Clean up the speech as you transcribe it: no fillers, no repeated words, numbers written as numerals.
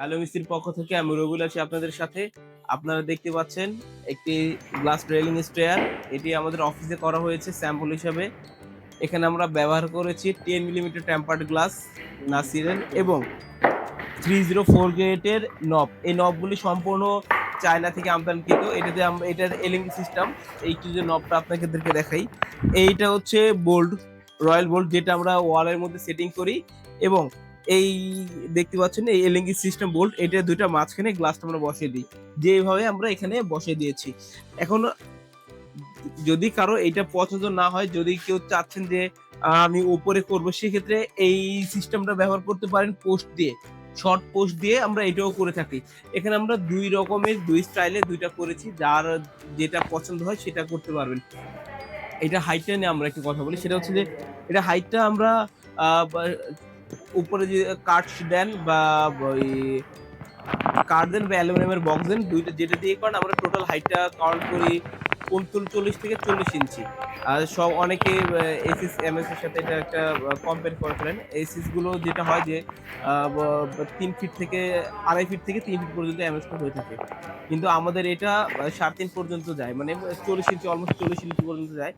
Hello মিস্ত্রির পক্ষ থেকে আমি রবিউল আছি আপনাদের সাথে। আপনারা দেখতে পাচ্ছেন একটি গ্লাস রেলিং স্টেয়ার। এটি আমাদের অফিসে করা হয়েছে স্যাম্পল হিসাবে। এখানে আমরা ব্যবহার করেছি 10 মিলিমিটার টেম্পারড গ্লাস নাসিরের এবং 304 গ্রেডের নব। এই নবগুলি সম্পূর্ণ চায়না থেকে আমদানিকৃত। এটার এলএমডি সিস্টেম। এইটি যে নবটা আপনাদেরকে দেখাই। এইটা হচ্ছে বোল্ট, রয়্যাল বোল্ট যেটা আমরা ওয়ালের মধ্যে সেটিং করি এবং এই দেখতে পাচ্ছেন এই এলএনজি সিস্টেম বোল্ট এটা ২ টা মাঝখানে গ্লাসটা আমরা বসিয়ে দিই। যেভাবে আমরা এখানে বসিয়ে দিয়েছি। এখন যদি কারো এইটা পছন্দ না হয়, যদি কেউ চাচ্ছেন যে আমি উপরে করব সেক্ষেত্রে এই সিস্টেমটা ব্যবহার করতে পারেন পোস্ট দিয়ে। শর্ট পোস্ট দিয়ে আমরা এটাও করে থাকি। এখানে আমরা ২ রকমের ২ স্টাইলে ২ টা করেছি। যার যেটা পছন্দ হয় সেটা করতে পারবেন। এটা হাইটটা নিয়ে আমরা একটু কথা বলি। সেটা হচ্ছে যে এটা হাইটটা আমরা আ বা উপরে যে কাঠ দেন বা ওই কাঠ দেন বা অ্যালুমিনিয়ামের বক্স দেন ২ টা যেটা দিয়ে করেন আমরা টোটাল হাইটটা কাউন্ট করি ৩৯ থেকে ৪০ ইঞ্চি। আর অনেকে এসিস এমএস এর সাথে এটা একটা কম্পেয়ার করে ফেলেন। এসিস গুলো যেটা হয় যে আ ব ৩ ফিট থেকে ২.৫ ফিট থেকে ৩ ফিট পর্যন্ত এমএস টা হয়ে থাকে। কিন্তু আমাদের এটা ৩.৫ পর্যন্ত যায়। মানে ৪০ ইঞ্চি অলমোস্ট ৪০ ইঞ্চি পর্যন্ত যায়।